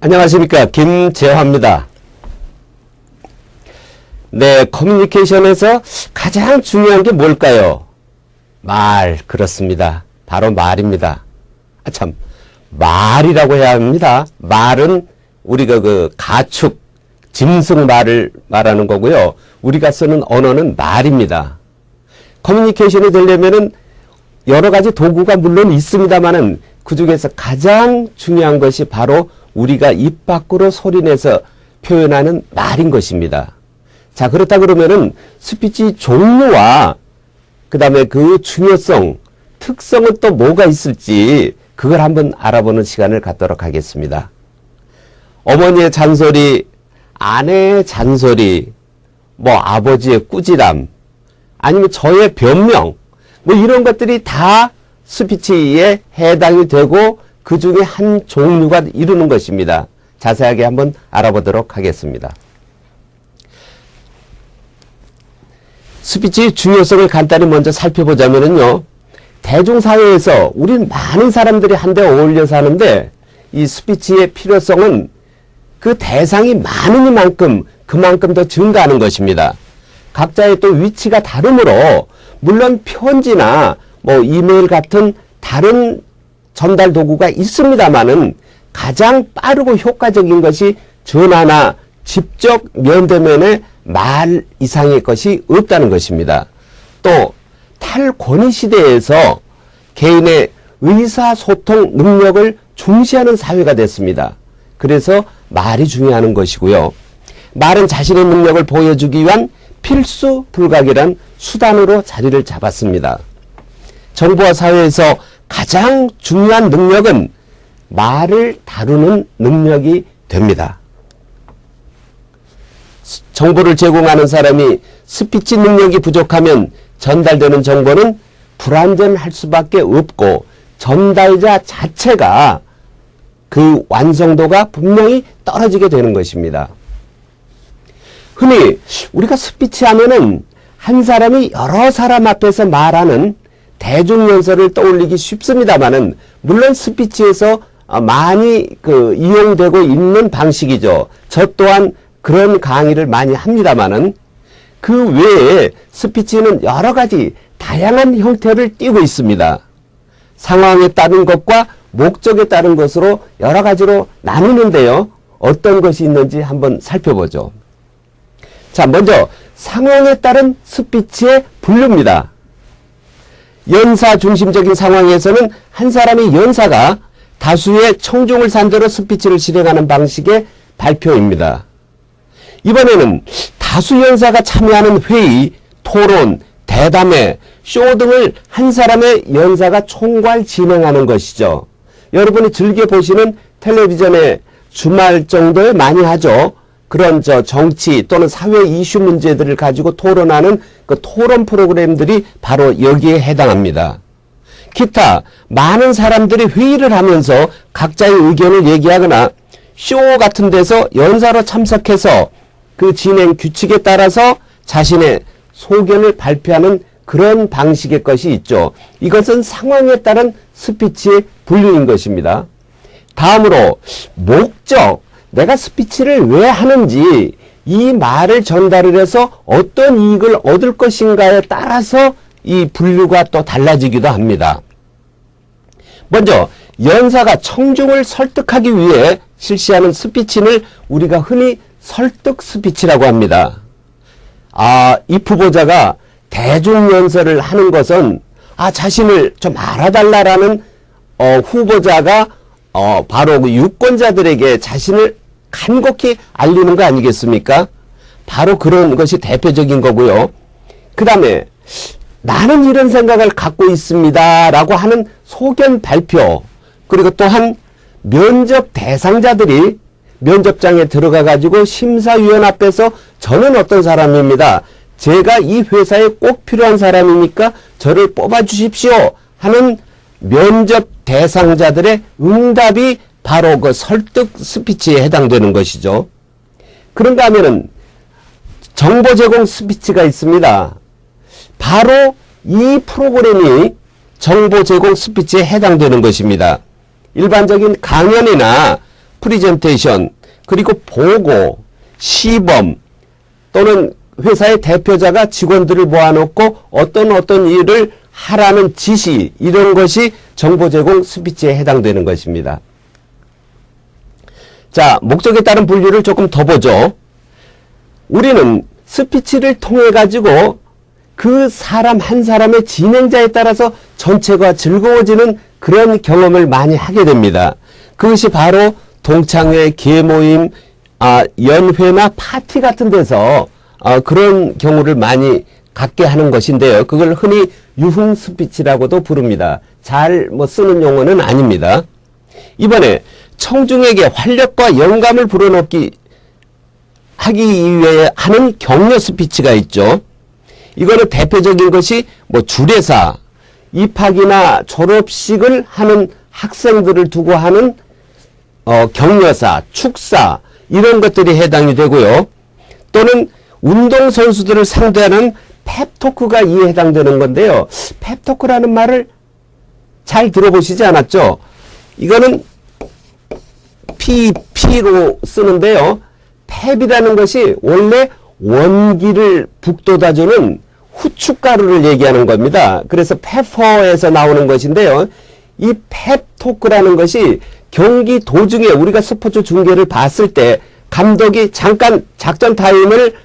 안녕하십니까, 김재화입니다. 네, 커뮤니케이션에서 가장 중요한 게 뭘까요? 말, 그렇습니다. 바로 말입니다. 말이라고 해야 합니다. 말은 우리가 가축, 짐승 말을 말하는 거고요. 우리가 쓰는 언어는 말입니다. 커뮤니케이션이 되려면은 여러 가지 도구가 물론 있습니다만은 그 중에서 가장 중요한 것이 바로 우리가 입 밖으로 소리내서 표현하는 말인 것입니다. 자, 그렇다 그러면은 스피치 종류와 그 다음에 그 중요성, 특성은 또 뭐가 있을지 그걸 한번 알아보는 시간을 갖도록 하겠습니다. 어머니의 잔소리, 아내의 잔소리, 아버지의 꾸지람, 아니면 저의 변명, 이런 것들이 다 스피치에 해당이 되고 그 중에 한 종류가 이루는 것입니다. 자세하게 한번 알아보도록 하겠습니다. 스피치의 중요성을 간단히 먼저 살펴보자면요. 대중사회에서 우린 많은 사람들이 한데 어울려 사는데 이 스피치의 필요성은 그 대상이 많으니만큼 그만큼 더 증가하는 것입니다. 각자의 또 위치가 다르므로 물론 편지나 이메일 같은 다른 전달 도구가 있습니다만은 가장 빠르고 효과적인 것이 전화나 직접 면대면의 말 이상의 것이 없다는 것입니다. 또 탈권위 시대에서 개인의 의사소통 능력을 중시하는 사회가 됐습니다. 그래서 말이 중요한 것이고요. 말은 자신의 능력을 보여주기 위한 필수 불가결한 수단으로 자리를 잡았습니다. 정부와 사회에서 가장 중요한 능력은 말을 다루는 능력이 됩니다. 정보를 제공하는 사람이 스피치 능력이 부족하면 전달되는 정보는 불완전할 수밖에 없고 전달자 자체가 그 완성도가 분명히 떨어지게 되는 것입니다. 흔히 우리가 스피치 하면은 한 사람이 여러 사람 앞에서 말하는 대중연설을 떠올리기 쉽습니다만은 물론 스피치에서 많이 이용되고 있는 방식이죠. 저 또한 그런 강의를 많이 합니다만은 그 외에 스피치는 여러 가지 다양한 형태를 띠고 있습니다. 상황에 따른 것과 목적에 따른 것으로 여러 가지로 나누는데요. 어떤 것이 있는지 한번 살펴보죠. 자, 먼저 상황에 따른 스피치의 분류입니다. 연사 중심적인 상황에서는 한 사람의 연사가 다수의 청중을 상대로 스피치를 실행하는 방식의 발표입니다. 이번에는 다수 연사가 참여하는 회의, 토론, 대담회, 쇼 등을 한 사람의 연사가 총괄 진행하는 것이죠. 여러분이 즐겨보시는 텔레비전에 주말 정도에 많이 하죠. 그런 정치 또는 사회 이슈 문제들을 가지고 토론하는 그 토론 프로그램들이 바로 여기에 해당합니다. 기타 많은 사람들이 회의를 하면서 각자의 의견을 얘기하거나 쇼 같은 데서 연사로 참석해서 그 진행 규칙에 따라서 자신의 소견을 발표하는 그런 방식의 것이 있죠. 이것은 상황에 따른 스피치의 분류인 것입니다. 다음으로 목적, 내가 스피치를 왜 하는지, 이 말을 전달을 해서 어떤 이익을 얻을 것인가에 따라서 이 분류가 또 달라지기도 합니다. 먼저 연사가 청중을 설득하기 위해 실시하는 스피치를 우리가 흔히 설득 스피치라고 합니다. 이 후보자가 대중연설을 하는 것은 자신을 좀 알아달라라는 후보자가 바로 그 유권자들에게 자신을 간곡히 알리는 거 아니겠습니까? 바로 그런 것이 대표적인 거고요. 그 다음에 나는 이런 생각을 갖고 있습니다 라고 하는 소견 발표, 그리고 또한 면접 대상자들이 면접장에 들어가 가지고 심사위원 앞에서 저는 어떤 사람입니다, 제가 이 회사에 꼭 필요한 사람이니까 저를 뽑아 주십시오 하는 면접 대상자들의 응답이 바로 그 설득 스피치에 해당되는 것이죠. 그런가 하면은 정보 제공 스피치가 있습니다. 바로 이 프로그램이 정보 제공 스피치에 해당되는 것입니다. 일반적인 강연이나 프리젠테이션, 그리고 보고, 시범, 또는 회사의 대표자가 직원들을 모아놓고 어떤 일을 하라는 지시, 이런 것이 정보 제공 스피치에 해당되는 것입니다. 자, 목적에 따른 분류를 조금 더 보죠. 우리는 스피치를 통해 가지고 그 사람 한 사람의 진행자에 따라서 전체가 즐거워지는 그런 경험을 많이 하게 됩니다. 그것이 바로 동창회, 계모임, 연회나 파티 같은 데서 그런 경우를 많이 갖게 하는 것인데요. 그걸 흔히 유흥 스피치라고도 부릅니다. 잘 쓰는 용어는 아닙니다. 이번에 청중에게 활력과 영감을 불어넣기 하기 위해 하는 격려 스피치가 있죠. 이거는 대표적인 것이 주례사, 입학이나 졸업식을 하는 학생들을 두고 하는 격려사, 축사, 이런 것들이 해당이 되고요. 또는 운동선수들을 상대하는 펩토크가 이에 해당되는 건데요. 펩토크라는 말을 잘 들어보시지 않았죠? 이거는 P로 쓰는데요. 펩이라는 것이 원래 원기를 북돋아주는 후춧가루를 얘기하는 겁니다. 그래서 페퍼에서 나오는 것인데요. 이 펩토크라는 것이 경기 도중에 우리가 스포츠 중계를 봤을 때 감독이 잠깐 작전 타임을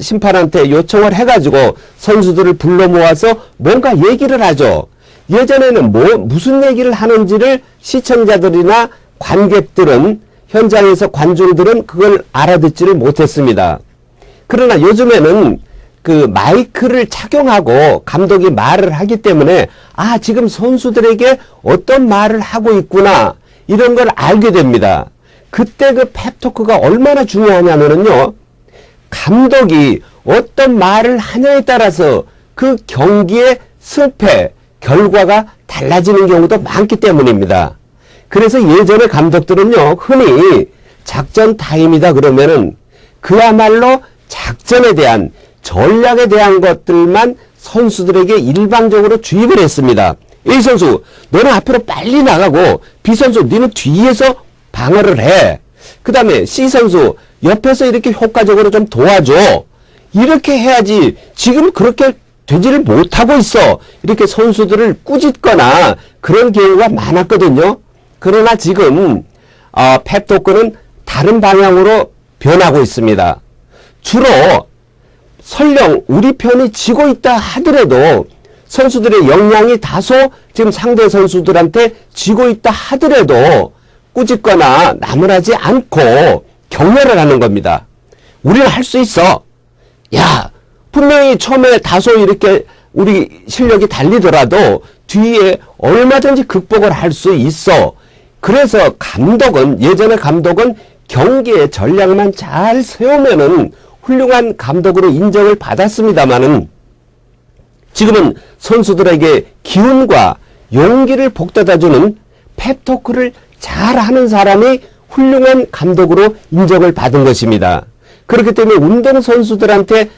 심판한테 요청을 해가지고 선수들을 불러 모아서 뭔가 얘기를 하죠. 예전에는 무슨 얘기를 하는지를 시청자들이나 관객들은, 현장에서 관중들은 그걸 알아듣지를 못했습니다. 그러나 요즘에는 그 마이크를 착용하고 감독이 말을 하기 때문에 지금 선수들에게 어떤 말을 하고 있구나, 이런 걸 알게 됩니다. 그때 그 펩토크가 얼마나 중요하냐면요, 감독이 어떤 말을 하냐에 따라서 그 경기의 승패, 결과가 달라지는 경우도 많기 때문입니다. 그래서 예전에 감독들은요, 흔히 작전 타임이다 그러면은 그야말로 작전에 대한, 전략에 대한 것들만 선수들에게 일방적으로 주입을 했습니다. A 선수, 너는 앞으로 빨리 나가고, B 선수, 너는 뒤에서 방어를 해. 그 다음에 C 선수, 옆에서 이렇게 효과적으로 좀 도와줘. 이렇게 해야지. 지금 그렇게 되지를 못하고 있어. 이렇게 선수들을 꾸짖거나 그런 경우가 많았거든요. 그러나 지금 펩토크는 다른 방향으로 변하고 있습니다. 주로 설령 우리 편이 지고 있다 하더라도, 선수들의 역량이 다소 지금 상대 선수들한테 지고 있다 하더라도 꾸짖거나 나무라지 않고 격려를 하는 겁니다. 우리는 할 수 있어. 야, 분명히 처음에 다소 이렇게 우리 실력이 달리더라도 뒤에 얼마든지 극복을 할 수 있어. 그래서 예전에 감독은 경기의 전략만 잘 세우면은 훌륭한 감독으로 인정을 받았습니다만은, 지금은 선수들에게 기운과 용기를 북돋아주는 펩토크를 잘하는 사람이 훌륭한 감독으로 인정을 받은 것입니다. 그렇기 때문에 운동선수들한테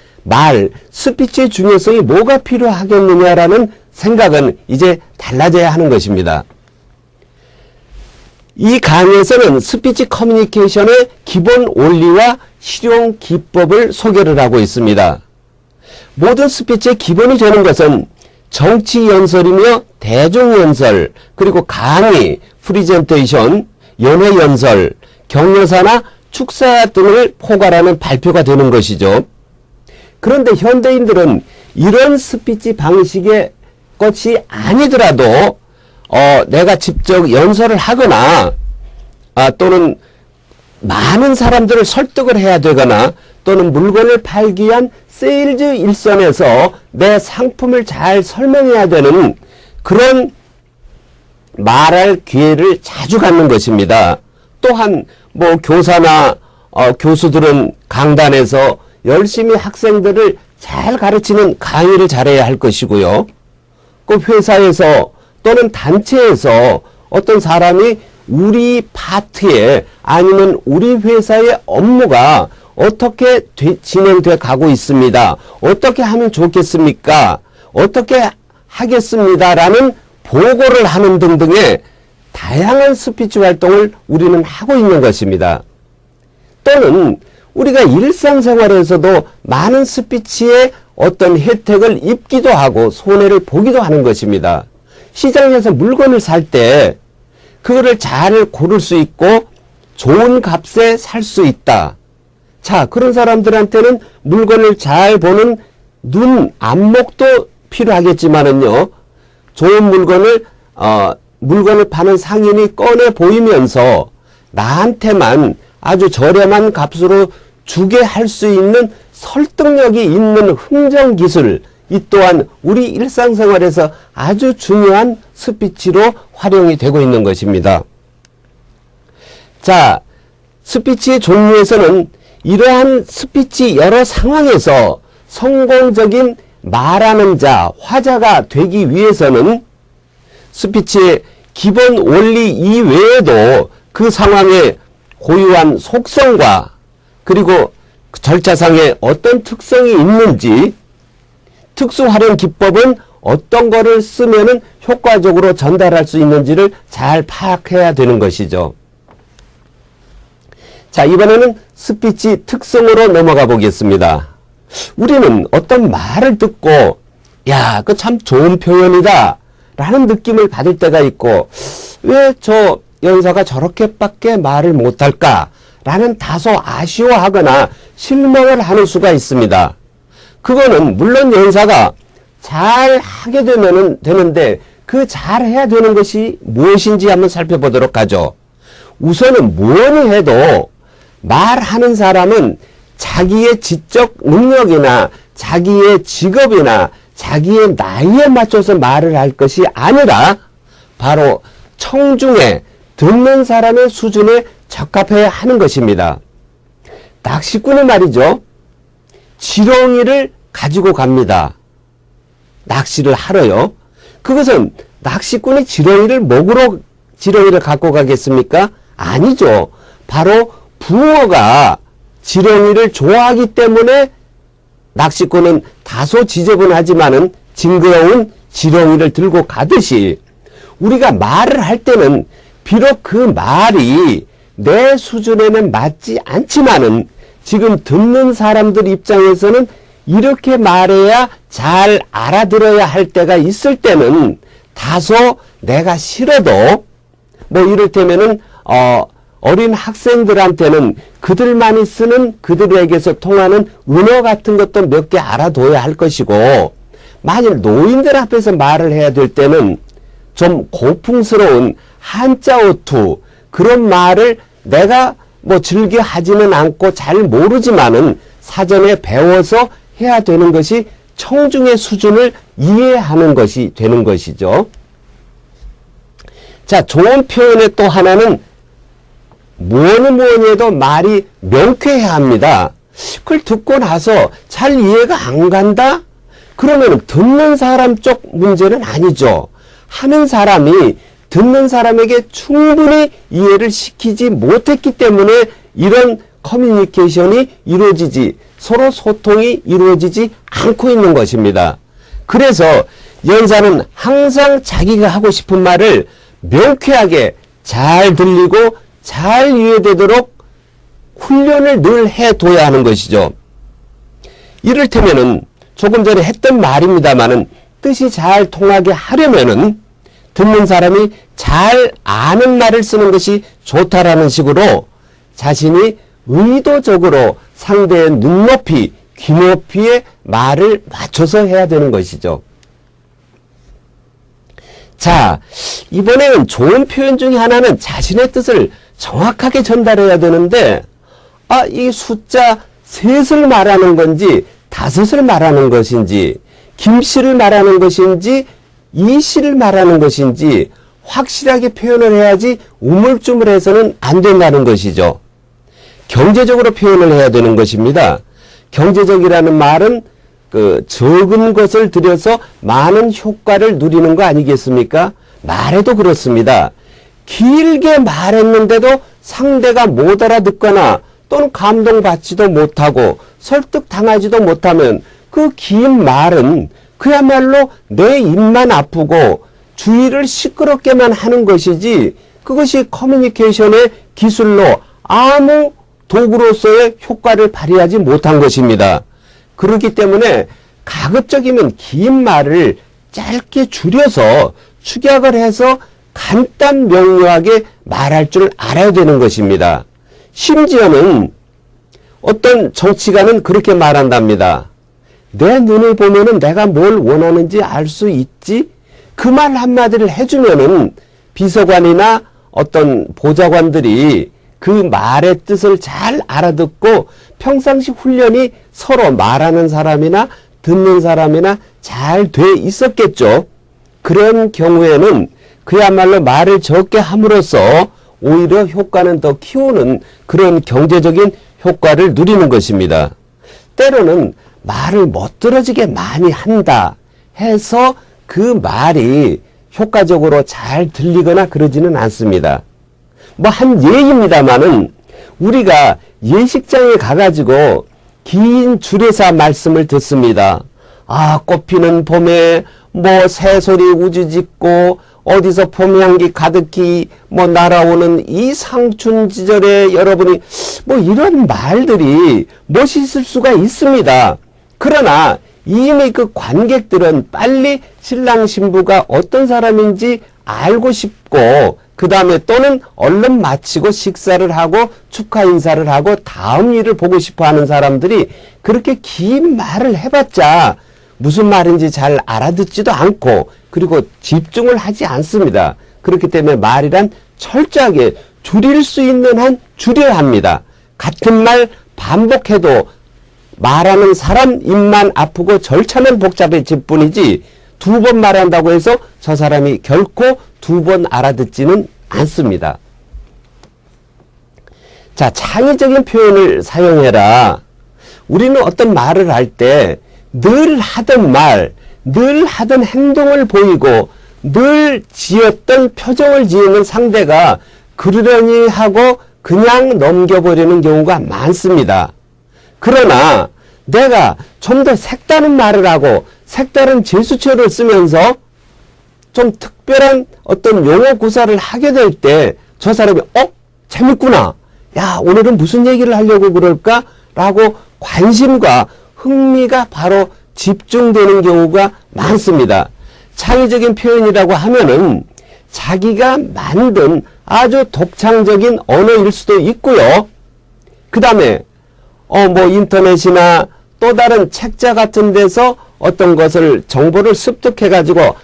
스피치의 중요성이 뭐가 필요하겠느냐라는 생각은 이제 달라져야 하는 것입니다. 이 강의에서는 스피치 커뮤니케이션의 기본 원리와 실용 기법을 소개를 하고 있습니다. 모든 스피치의 기본이 되는 것은 정치 연설이며 대중 연설, 그리고 강의, 프리젠테이션, 연회 연설, 격려사나 축사 등을 포괄하는 발표가 되는 것이죠. 그런데 현대인들은 이런 스피치 방식의 것이 아니더라도 내가 직접 연설을 하거나 또는 많은 사람들을 설득을 해야 되거나 또는 물건을 팔기 위한 세일즈 일선에서 내 상품을 잘 설명해야 되는 그런 말할 기회를 자주 갖는 것입니다. 또한 교사나 교수들은 강단에서 열심히 학생들을 잘 가르치는 강의를 잘해야 할 것이고요. 꼭 회사에서 또는 단체에서 어떤 사람이 우리 파트에 아니면 우리 회사의 업무가 어떻게 진행돼 가고 있습니다. 어떻게 하면 좋겠습니까? 어떻게 하겠습니다라는 보고를 하는 등등의 다양한 스피치 활동을 우리는 하고 있는 것입니다. 또는 우리가 일상생활에서도 많은 스피치의 어떤 혜택을 입기도 하고 손해를 보기도 하는 것입니다. 시장에서 물건을 살 때 그거를 잘 고를 수 있고 좋은 값에 살 수 있다. 자, 그런 사람들한테는 물건을 잘 보는 눈, 안목도 필요하겠지만은요, 좋은 물건을 파는 상인이 꺼내 보이면서 나한테만 아주 저렴한 값으로 주게 할 수 있는 설득력이 있는 흥정 기술, 이 또한 우리 일상생활에서 아주 중요한 스피치로 활용이 되고 있는 것입니다. 자, 스피치의 종류에서는 이러한 스피치 여러 상황에서 성공적인 말하는 자, 화자가 되기 위해서는 스피치의 기본 원리 이외에도 그 상황에 고유한 속성과 그리고 절차상에 어떤 특성이 있는지, 특수 활용 기법은 어떤 거를 쓰면은 효과적으로 전달할 수 있는지를 잘 파악해야 되는 것이죠. 자, 이번에는 스피치 특성으로 넘어가 보겠습니다. 우리는 어떤 말을 듣고 야, 그 참 좋은 표현이다 라는 느낌을 받을 때가 있고, 왜 저 연사가 저렇게밖에 말을 못할까 라는 다소 아쉬워하거나 실망을 하는 수가 있습니다. 그거는 물론 연사가 잘 하게 되면은 되는데 그 잘 해야 되는 것이 무엇인지 한번 살펴보도록 하죠. 우선은 무엇을 해도 말하는 사람은 자기의 지적 능력이나 자기의 직업이나 자기의 나이에 맞춰서 말을 할 것이 아니라 바로 청중에 듣는 사람의 수준에 적합해야 하는 것입니다. 낚시꾼이 말이죠. 지렁이를 가지고 갑니다. 낚시를 하러요. 그것은 낚시꾼이 지렁이를 먹으러 지렁이를 갖고 가겠습니까? 아니죠. 바로 붕어가 지렁이를 좋아하기 때문에 낚시꾼은 다소 지저분하지만은 징그러운 지렁이를 들고 가듯이, 우리가 말을 할 때는 비록 그 말이 내 수준에는 맞지 않지만은 지금 듣는 사람들 입장에서는 이렇게 말해야 잘 알아들어야 할 때가 있을 때는 다소 내가 싫어도, 뭐 이를테면은 어린 학생들한테는 그들만이 쓰는, 그들에게서 통하는 은어 같은 것도 몇 개 알아둬야 할 것이고, 만일 노인들 앞에서 말을 해야 될 때는 좀 고풍스러운 한자어투, 그런 말을 내가 뭐 즐겨 하지는 않고 잘 모르지만은 사전에 배워서 해야 되는 것이 청중의 수준을 이해하는 것이 되는 것이죠. 자, 좋은 표현의 또 하나는 뭐니 해도 말이 명쾌해야 합니다. 그걸 듣고 나서 잘 이해가 안 간다? 그러면 듣는 사람 쪽 문제는 아니죠. 하는 사람이 듣는 사람에게 충분히 이해를 시키지 못했기 때문에 이런 커뮤니케이션이 이루어지지, 서로 소통이 이루어지지 않고 있는 것입니다. 그래서 연사는 항상 자기가 하고 싶은 말을 명쾌하게 잘 들리고 잘 이해되도록 훈련을 늘 해둬야 하는 것이죠. 이를테면은 조금 전에 했던 말입니다만은 뜻이 잘 통하게 하려면은 듣는 사람이 잘 아는 말을 쓰는 것이 좋다라는 식으로 자신이 의도적으로 상대의 눈높이, 귀높이의 말을 맞춰서 해야 되는 것이죠. 자, 이번에는 좋은 표현 중에 하나는 자신의 뜻을 정확하게 전달해야 되는데, 이 숫자 셋을 말하는 건지 다섯을 말하는 것인지 김씨를 말하는 것인지 이씨를 말하는 것인지 확실하게 표현을 해야지 우물쭈물해서는 안 된다는 것이죠. 경제적으로 표현을 해야 되는 것입니다. 경제적이라는 말은 적은 것을 들여서 많은 효과를 누리는 거 아니겠습니까? 말해도 그렇습니다. 길게 말했는데도 상대가 못 알아듣거나 또는 감동받지도 못하고 설득당하지도 못하면 그 긴 말은 그야말로 내 입만 아프고 주의를 시끄럽게만 하는 것이지 그것이 커뮤니케이션의 기술로 아무 도구로서의 효과를 발휘하지 못한 것입니다. 그렇기 때문에 가급적이면 긴 말을 짧게 줄여서 축약을 해서 간단 명료하게 말할 줄 알아야 되는 것입니다. 심지어는 어떤 정치가는 그렇게 말한답니다. 내 눈을 보면은 내가 뭘 원하는지 알 수 있지? 그 말 한마디를 해주면은 비서관이나 어떤 보좌관들이 그 말의 뜻을 잘 알아듣고 평상시 훈련이 서로 말하는 사람이나 듣는 사람이나 잘 돼 있었겠죠. 그런 경우에는 그야말로 말을 적게 함으로써 오히려 효과는 더 키우는 그런 경제적인 효과를 누리는 것입니다. 때로는 말을 멋들어지게 많이 한다 해서 그 말이 효과적으로 잘 들리거나 그러지는 않습니다. 뭐 한 예입니다마는 우리가 예식장에 가가지고 긴 주례사 말씀을 듣습니다. 아, 꽃피는 봄에 뭐 새소리 우주짓고 어디서 봄향기 가득히 뭐 날아오는 이 상춘지절에 여러분이 뭐 이런 말들이 멋있을 수가 있습니다. 그러나 이미 그 관객들은 빨리 신랑 신부가 어떤 사람인지 알고 싶고 그 다음에 또는 얼른 마치고 식사를 하고 축하 인사를 하고 다음 일을 보고 싶어 하는 사람들이 그렇게 긴 말을 해봤자 무슨 말인지 잘 알아듣지도 않고 그리고 집중을 하지 않습니다. 그렇기 때문에 말이란 철저하게 줄일 수 있는 한 줄여야 합니다. 같은 말 반복해도 말하는 사람 입만 아프고 절차는 복잡해질 뿐이지 두 번 말한다고 해서 저 사람이 결코 두 번 알아듣지는 않습니다. 자, 창의적인 표현을 사용해라. 우리는 어떤 말을 할 때 늘 하던 말, 늘 하던 행동을 보이고 늘 지었던 표정을 지으면 상대가 그러려니 하고 그냥 넘겨버리는 경우가 많습니다. 그러나 내가 좀 더 색다른 말을 하고 색다른 제스처를 쓰면서 좀 특별한 어떤 용어 구사를 하게 될 때 저 사람이 재밌구나. 야, 오늘은 무슨 얘기를 하려고 그럴까? 라고 관심과 흥미가 바로 집중되는 경우가 많습니다. 창의적인 표현이라고 하면은 자기가 만든 아주 독창적인 언어일 수도 있고요. 그 다음에 뭐 인터넷이나 또 다른 책자 같은 데서 어떤 것을 정보를 습득해 가지고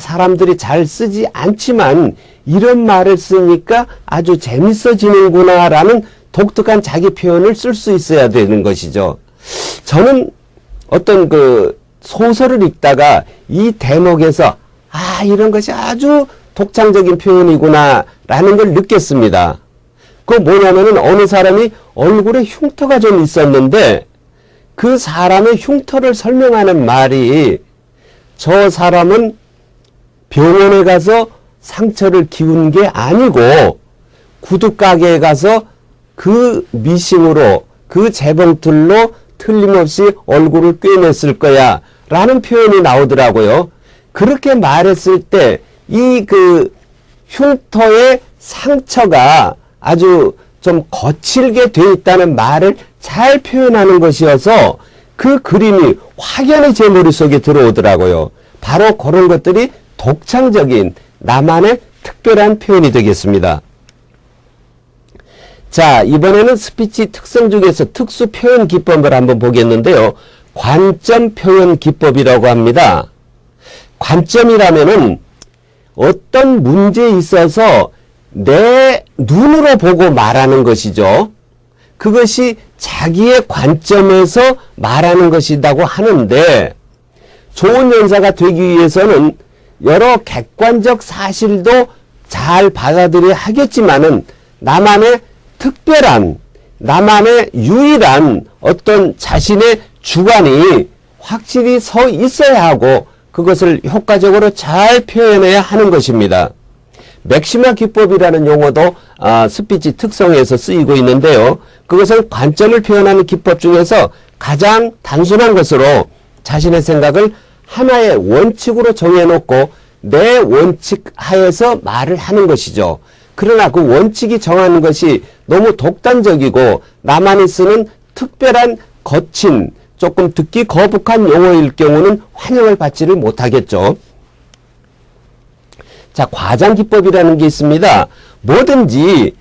사람들이 잘 쓰지 않지만 이런 말을 쓰니까 아주 재밌어지는구나 라는 독특한 자기 표현을 쓸 수 있어야 되는 것이죠. 저는 어떤 그 소설을 읽다가 이 대목에서 이런 것이 아주 독창적인 표현이구나 라는 걸 느꼈습니다. 그 뭐냐면은 어느 사람이 얼굴에 흉터가 좀 있었는데 그 사람의 흉터를 설명하는 말이 저 사람은 병원에 가서 상처를 기운 게 아니고 구두가게에 가서 그 미싱으로 그 재봉틀로 틀림없이 얼굴을 꿰맸을 거야 라는 표현이 나오더라고요. 그렇게 말했을 때 이 그 흉터의 상처가 아주 좀 거칠게 돼 있다는 말을 잘 표현하는 것이어서 그 그림이 확연히 제 머릿속에 들어오더라고요. 바로 그런 것들이 독창적인 나만의 특별한 표현이 되겠습니다. 자, 이번에는 스피치 특성 중에서 특수 표현 기법을 한번 보겠는데요. 관점 표현 기법이라고 합니다. 관점이라면은 어떤 문제에 있어서 내 눈으로 보고 말하는 것이죠. 그것이 자기의 관점에서 말하는 것이라고 하는데 좋은 연사가 되기 위해서는 여러 객관적 사실도 잘 받아들여야 하겠지만은 나만의 특별한, 나만의 유일한 어떤 자신의 주관이 확실히 서 있어야 하고 그것을 효과적으로 잘 표현해야 하는 것입니다. 맥시마 기법이라는 용어도 스피치 특성에서 쓰이고 있는데요. 그것은 관점을 표현하는 기법 중에서 가장 단순한 것으로 자신의 생각을 하나의 원칙으로 정해놓고 내 원칙 하에서 말을 하는 것이죠. 그러나 그 원칙이 정하는 것이 너무 독단적이고 나만이 쓰는 특별한 거친 조금 듣기 거북한 용어일 경우는 환영을 받지를 못하겠죠. 자, 과장기법이라는 게 있습니다. 뭐든지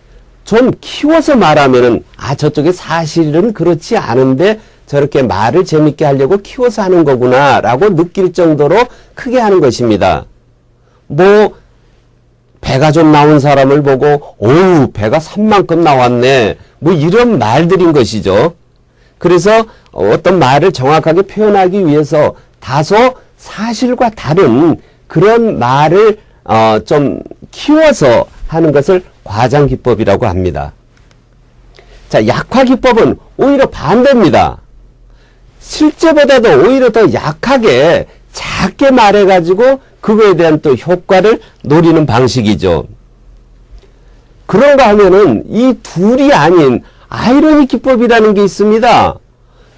좀 키워서 말하면은 저쪽에 사실은 그렇지 않은데 저렇게 말을 재밌게 하려고 키워서 하는 거구나 라고 느낄 정도로 크게 하는 것입니다. 뭐 배가 좀 나온 사람을 보고 어우 배가 산만큼 나왔네 뭐 이런 말들인 것이죠. 그래서 어떤 말을 정확하게 표현하기 위해서 다소 사실과 다른 그런 말을 좀 키워서 하는 것을 과장기법이라고 합니다. 자, 약화기법은 오히려 반대입니다. 실제보다도 오히려 더 약하게 작게 말해가지고 그거에 대한 또 효과를 노리는 방식이죠. 그런가 하면은 이 둘이 아닌 아이러니 기법이라는 게 있습니다.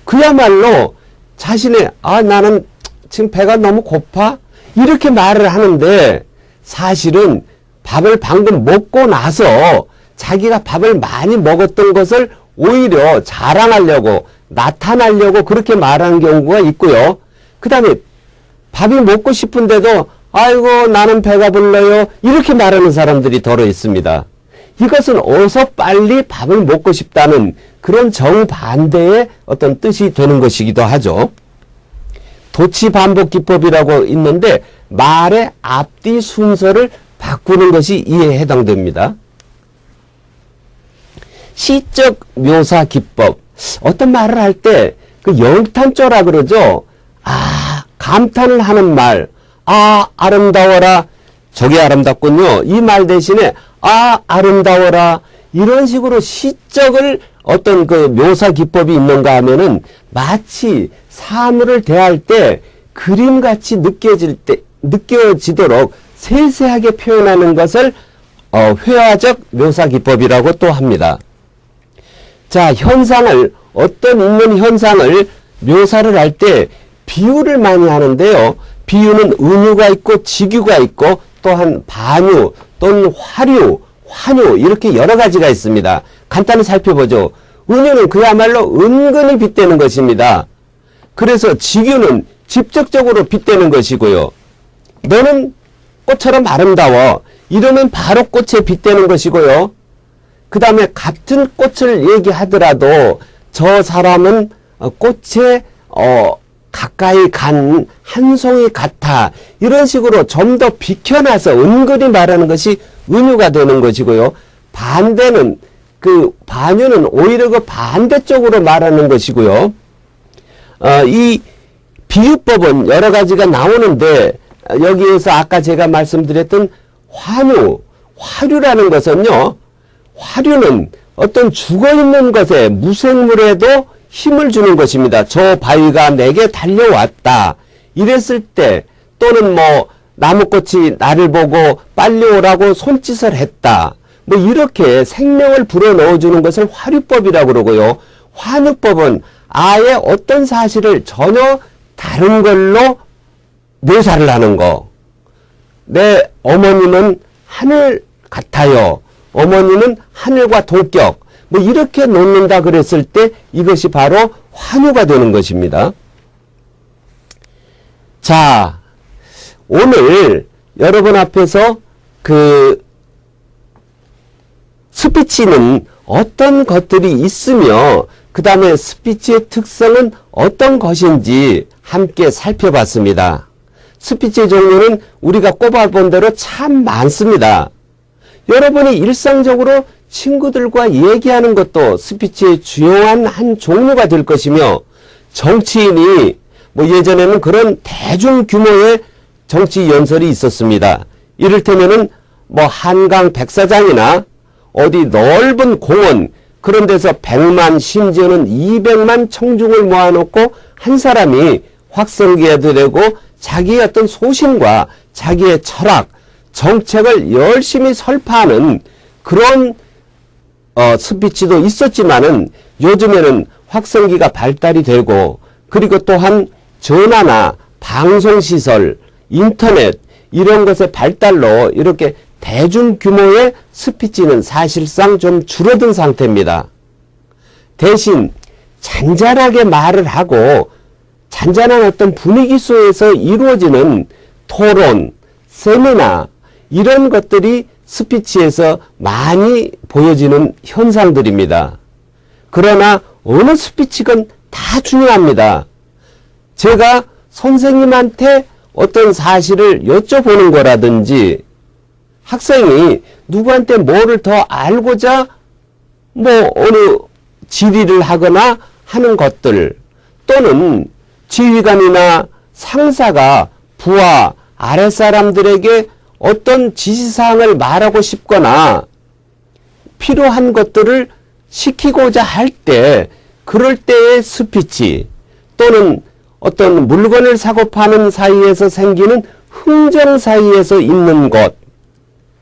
그야말로 자신의 나는 지금 배가 너무 고파? 이렇게 말을 하는데 사실은 밥을 방금 먹고 나서 자기가 밥을 많이 먹었던 것을 오히려 자랑하려고 나타나려고 그렇게 말하는 경우가 있고요. 그 다음에 밥이 먹고 싶은데도 아이고 나는 배가 불러요 이렇게 말하는 사람들이 더러 있습니다. 이것은 어서 빨리 밥을 먹고 싶다는 그런 정반대의 어떤 뜻이 되는 것이기도 하죠. 도치반복기법이라고 있는데 말의 앞뒤 순서를 바꾸는 것이 이에 해당됩니다. 시적 묘사 기법. 어떤 말을 할 때 그 영탄조라 그러죠. 감탄을 하는 말. 아름다워라. 저게 아름답군요. 이 말 대신에 아름다워라. 이런 식으로 시적을 어떤 그 묘사 기법이 있는가 하면은 마치 사물을 대할 때 그림같이 느껴지도록 세세하게 표현하는 것을 회화적 묘사 기법이라고 또 합니다. 자, 어떤 있는 현상을 묘사를 할 때 비유를 많이 하는데요. 비유는 은유가 있고 직유가 있고 또한 반유 또는 화류, 환유 이렇게 여러 가지가 있습니다. 간단히 살펴보죠. 은유는 그야말로 은근히 빗대는 것입니다. 그래서 직유는 직접적으로 빗대는 것이고요. 너는 꽃처럼 아름다워. 이러면 바로 꽃에 빗대는 것이고요. 그 다음에 같은 꽃을 얘기하더라도 저 사람은 꽃에 가까이 간 한 송이 같아. 이런 식으로 좀 더 비켜나서 은근히 말하는 것이 은유가 되는 것이고요. 반유는 오히려 그 반대쪽으로 말하는 것이고요. 이 비유법은 여러 가지가 나오는데 여기에서 아까 제가 말씀드렸던 화류라는 것은요. 화류는 어떤 죽어있는 것에 무생물에도 힘을 주는 것입니다. 저 바위가 내게 달려왔다. 이랬을 때 또는 나무꽃이 나를 보고 빨리 오라고 손짓을 했다. 이렇게 생명을 불어넣어 주는 것을 화류법이라고 그러고요. 환유법은 아예 어떤 사실을 전혀 다른 걸로 묘사를 하는 거. 내 어머니는 하늘 같아요. 어머니는 하늘과 동격. 이렇게 놓는다 그랬을 때 이것이 바로 환유가 되는 것입니다. 자, 오늘 여러분 앞에서 스피치는 어떤 것들이 있으며 그 다음에 스피치의 특성은 어떤 것인지 함께 살펴봤습니다. 스피치의 종류는 우리가 꼽아본 대로 참 많습니다. 여러분이 일상적으로 친구들과 얘기하는 것도 스피치의 주요한 한 종류가 될 것이며 정치인이 예전에는 그런 대중 규모의 정치 연설이 있었습니다. 이를테면은 한강 백사장이나 어디 넓은 공원 그런 데서 100만 심지어는 200만 청중을 모아놓고 한 사람이 확성기에도 되고 자기의 어떤 소신과 자기의 철학, 정책을 열심히 설파하는 그런 스피치도 있었지만은 요즘에는 확성기가 발달이 되고 그리고 또한 전화나 방송시설, 인터넷 이런 것의 발달로 이렇게 대중 규모의 스피치는 사실상 좀 줄어든 상태입니다. 대신 잔잔하게 말을 하고 잔잔한 어떤 분위기 속에서 이루어지는 토론, 세미나 이런 것들이 스피치에서 많이 보여지는 현상들입니다. 그러나 어느 스피치건 다 중요합니다. 제가 선생님한테 어떤 사실을 여쭤보는 거라든지 학생이 누구한테 뭐를 더 알고자 어느 질의를 하거나 하는 것들, 또는 지휘관이나 상사가 부하, 아랫사람들에게 어떤 지시사항을 말하고 싶거나 필요한 것들을 시키고자 할 때, 그럴 때의 스피치, 또는 어떤 물건을 사고 파는 사이에서 생기는 흥정 사이에서 있는 것,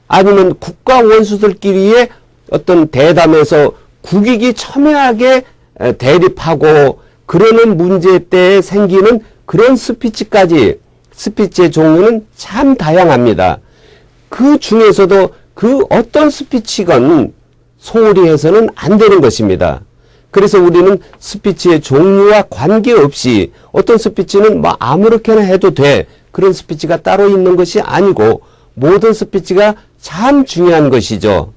아니면 국가 원수들끼리의 어떤 대담에서 국익이 첨예하게 대립하고 그러는 문제 때에 생기는 그런 스피치까지, 스피치의 종류는 참 다양합니다. 그 중에서도 그 어떤 스피치건 소홀히 해서는 안 되는 것입니다. 그래서 우리는 스피치의 종류와 관계없이 어떤 스피치는 아무렇게나 해도 돼, 그런 스피치가 따로 있는 것이 아니고 모든 스피치가 참 중요한 것이죠.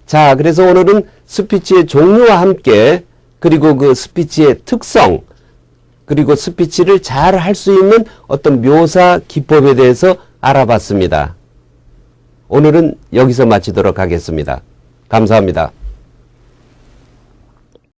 자, 그래서 오늘은 스피치의 종류와 함께, 그리고 그 스피치의 특성, 그리고 스피치를 잘 할 수 있는 어떤 묘사 기법에 대해서 알아봤습니다. 오늘은 여기서 마치도록 하겠습니다. 감사합니다.